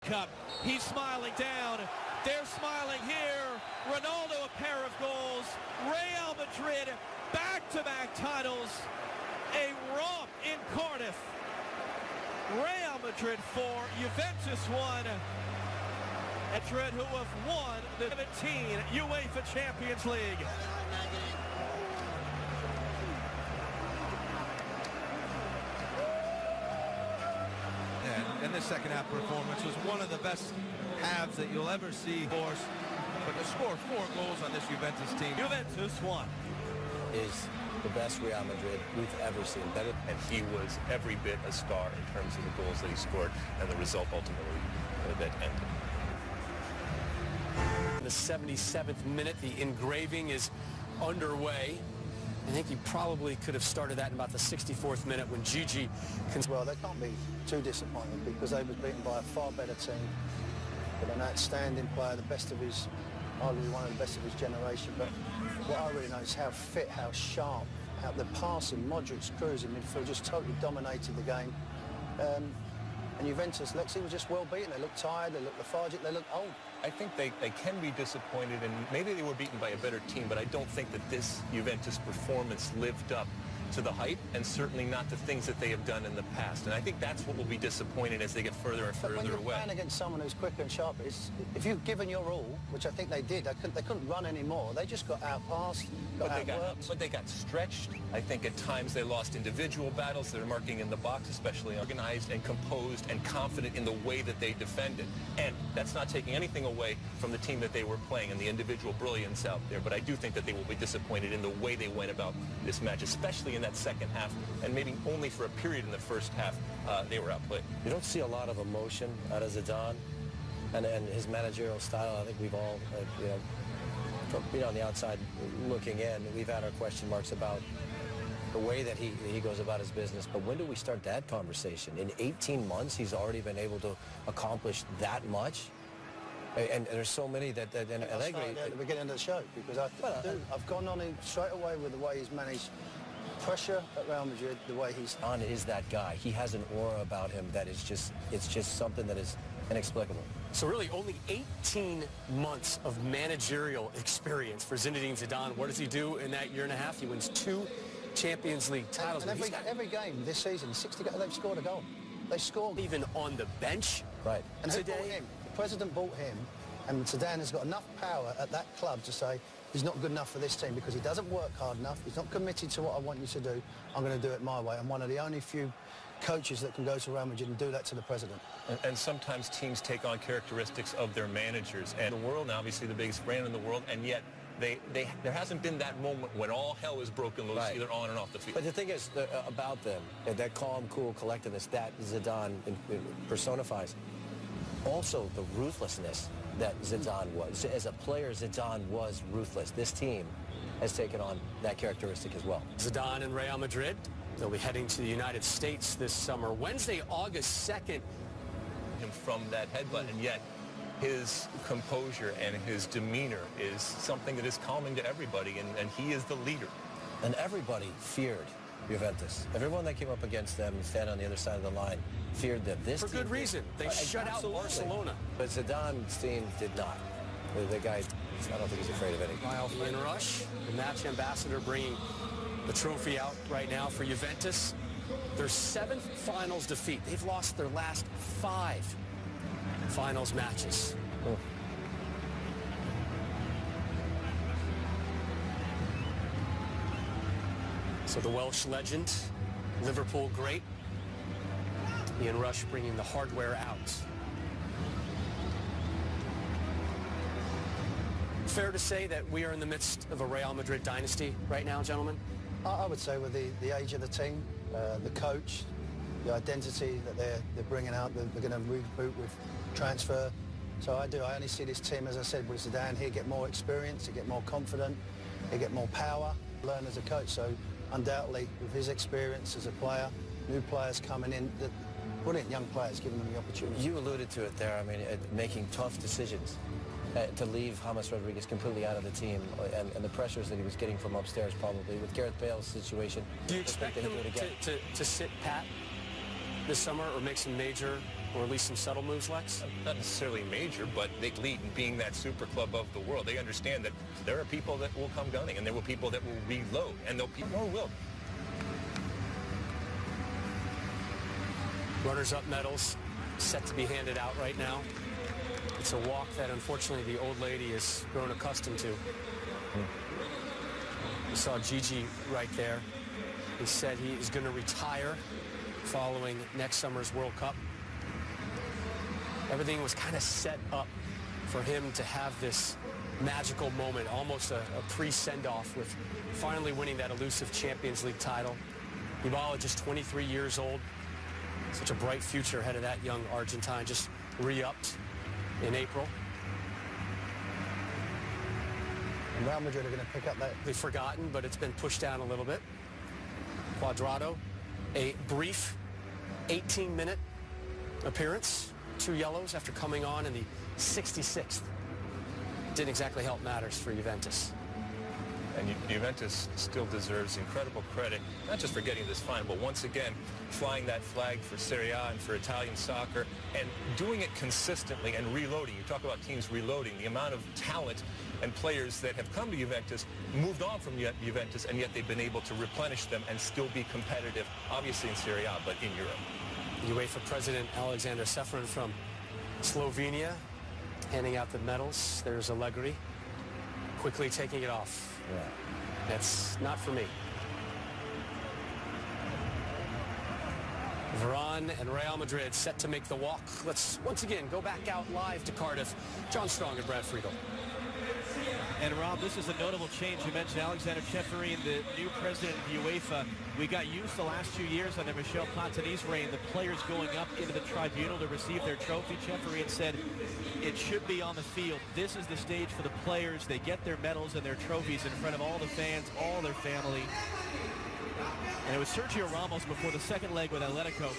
Cup. He's smiling down. They're smiling here. Ronaldo, a pair of goals. Real Madrid, back-to-back titles. A romp in Cardiff. Real Madrid 4, Juventus 1. Madrid, who have won the 17 UEFA Champions League. And this second half performance was one of the best halves that you'll ever see, of course. But to score 4 goals on this Juventus team. Juventus 1. Is the best Real Madrid we've ever seen. And he was every bit a star in terms of the goals that he scored and the result ultimately that ended. In the 77th minute, the engraving is underway. I think he probably could have started that in about the 64th minute when Gigi... Well, they can't be too disappointed because they was beaten by a far better team with an outstanding player, the best of his, arguably one of the best of his generation. But what I really know is how fit, how sharp, how the passing, Modric's Cruz in midfield just totally dominated the game. And Juventus, Lexi was just well beaten. They looked tired, they looked lethargic, they looked old. I think they can be disappointed, and maybe they were beaten by a better team, but I don't think that this Juventus performance lived up to the hype, and certainly not the things that they have done in the past. And I think that's what will be disappointing as they get further and further away. But when you're playing against someone who's quicker and sharper, if you've given your all, which I think they did, they couldn't run anymore. They just got outpassed, but they got stretched. I think at times they lost individual battles. They're marking in the box, especially organized and composed and confident in the way that they defended. And that's not taking anything away from the team that they were playing and the individual brilliance out there. But I do think that they will be disappointed in the way they went about this match, especially in that second half, and maybe only for a period in the first half they were outplayed. You don't see a lot of emotion out of Zidane and his managerial style. I think we've all, from on the outside looking in, we've had our question marks about the way that he goes about his business. But when do we start that conversation? In 18 months, he's already been able to accomplish that much. And there's so many that and Allegri at the beginning of the show, because I've gone on him straight away with the way he's managed pressure at Real Madrid, the way he's on is that guy. He has an aura about him that is it's just something that is inexplicable. So really only 18 months of managerial experience for Zinedine Zidane. What does he do in that year and a half? He wins 2 Champions League titles. And every game this season, 60 goals, they've scored a goal. They scored. Even on the bench. Right. And who bought him? The president bought him, and Zidane has got enough power at that club to say, he's not good enough for this team because he doesn't work hard enough. He's not committed to what I want you to do. I'm going to do it my way. I'm one of the only few coaches that can go to Real Madrid and do that to the president. And sometimes teams take on characteristics of their managers. And the world, now obviously the biggest brand in the world, and yet there hasn't been that moment when all hell is broken loose, either on and off the field. But the thing is about them, that calm, cool collectedness that Zidane personifies, also the ruthlessness that Zidane was. As a player, Zidane was ruthless. This team has taken on that characteristic as well. Zidane and Real Madrid, they'll be heading to the United States this summer. Wednesday, August 2nd. From that headbutt, and yet his composure and his demeanor is something that is calming to everybody, and he is the leader. And everybody feared Juventus. Everyone that came up against them and stand on the other side of the line feared them. This for good reason. They shut out Barcelona. But Zidane's team did not. The guy, I don't think he's afraid of anything. Ian Rush, the match ambassador, bringing the trophy out right now for Juventus. Their 7th finals defeat. They've lost their last 5 finals matches. Oh. So the Welsh legend, Liverpool great, Ian Rush bringing the hardware out. Fair to say that we are in the midst of a Real Madrid dynasty right now, gentlemen? I would say with the age of the team, the coach, the identity that they're bringing out, they're going to reboot with transfer. So I only see this team, as I said, with Zidane, he'll get more experience, he'll get more confident, he'll get more power, learn as a coach. So undoubtedly, with his experience as a player, new players coming in, brilliant young players, giving them the opportunity. You alluded to it there, I mean, making tough decisions. To leave James Rodriguez completely out of the team and the pressures that he was getting from upstairs probably with Gareth Bale's situation. Do you expect him to sit pat this summer or make some major or at least some subtle moves, Lex? Not necessarily major, but they lead in being that super club of the world. They understand that there are people that will come gunning, and there will people that will reload, and there'll be more will. Runners-up medals set to be handed out right now. It's a walk that, unfortunately, the old lady has grown accustomed to. We saw Gigi right there. He said he is going to retire following next summer's World Cup. Everything was kind of set up for him to have this magical moment, almost a pre-send-off with finally winning that elusive Champions League title. Dybala, just 23 years old. Such a bright future ahead of that young Argentine, just re-upped in April. And Real Madrid are going to pick up that. They've forgotten, but it's been pushed down a little bit. Cuadrado, a brief 18-minute appearance, 2 yellows after coming on in the 66th. Didn't exactly help matters for Juventus. And Juventus still deserves incredible credit, not just for getting this final, but once again, flying that flag for Serie A and for Italian soccer, and doing it consistently and reloading. You talk about teams reloading. The amount of talent and players that have come to Juventus, moved on from Juventus, and yet they've been able to replenish them and still be competitive, obviously in Serie A, but in Europe. UEFA President Alexander Ceferin from Slovenia handing out the medals. There's Allegri quickly taking it off. Yeah. That's not for me. Varane and Real Madrid set to make the walk. Let's once again go back out live to Cardiff. John Strong and Brad Friedel. And Rob, this is a notable change. You mentioned Alexander Ceferin, the new president of UEFA. We got used the last 2 years under Michel Platini's reign, the players going up into the tribunal to receive their trophy. Ceferin said it should be on the field. This is the stage for the players. They get their medals and their trophies in front of all the fans, all their family. And it was Sergio Ramos before the second leg with Atletico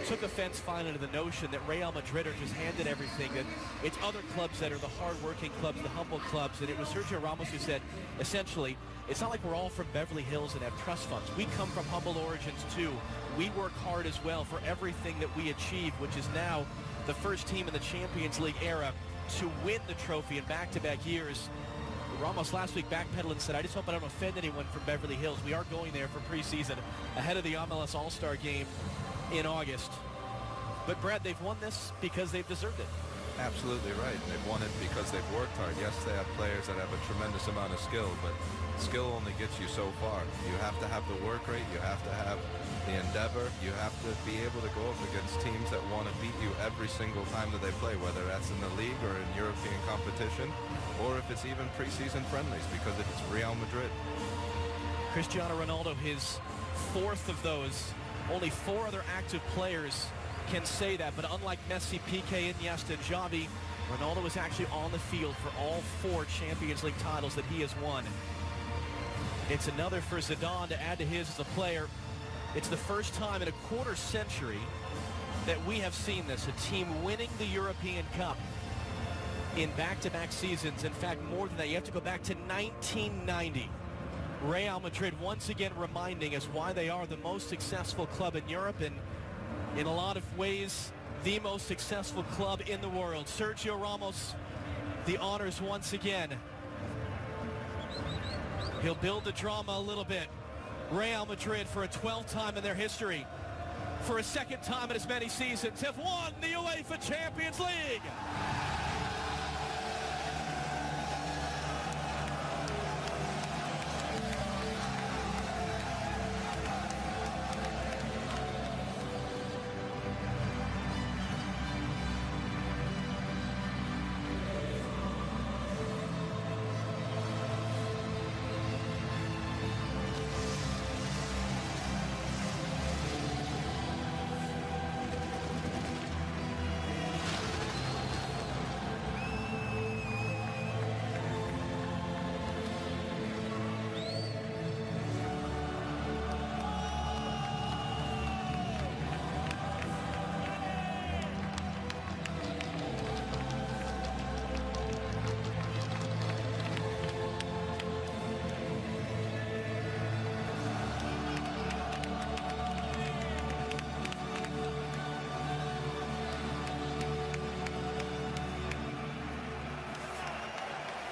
took offense finally to the notion that Real Madrid are just handed everything, that it's other clubs that are the hard-working clubs, the humble clubs. And it was Sergio Ramos who said, essentially, it's not like we're all from Beverly Hills and have trust funds. We come from humble origins, too. We work hard as well for everything that we achieve, which is now the first team in the Champions League era to win the trophy in back-to-back years. Ramos last week backpedaled and said, I just hope I don't offend anyone from Beverly Hills. We are going there for preseason ahead of the MLS All-Star game in August. But, Brad, they've won this because they've deserved it. Absolutely right. They've won it because they've worked hard. Yes, they have players that have a tremendous amount of skill, but skill only gets you so far. You have to have the work rate. You have to have the endeavor. You have to be able to go up against teams that want to beat you every single time that they play, whether that's in the league or in European competition, or if it's even preseason friendlies, because if it's Real Madrid. Cristiano Ronaldo, his fourth of those. Only 4 other active players can say that, but unlike Messi, Piqué, Iniesta, and Xavi, Ronaldo was actually on the field for all 4 Champions League titles that he has won. It's another for Zidane to add to his as a player. It's the first time in a quarter century that we have seen this, a team winning the European Cup in back-to-back seasons. In fact, more than that, you have to go back to 1990. Real Madrid once again reminding us why they are the most successful club in Europe, and in a lot of ways, the most successful club in the world. Sergio Ramos, the honors once again. He'll build the drama a little bit. Real Madrid, for a 12th time in their history, for a second time in as many seasons, have won the UEFA Champions League.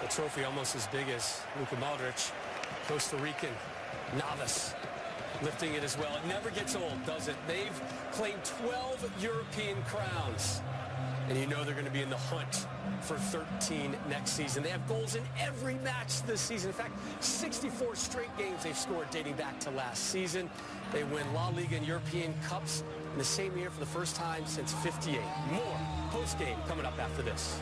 A trophy almost as big as Luka Modric, Costa Rican novice, lifting it as well. It never gets old, does it? They've claimed 12 European crowns. And you know they're going to be in the hunt for 13 next season. They have goals in every match this season. In fact, 64 straight games they've scored dating back to last season. They win La Liga and European Cups in the same year for the first time since '58. More post-game coming up after this.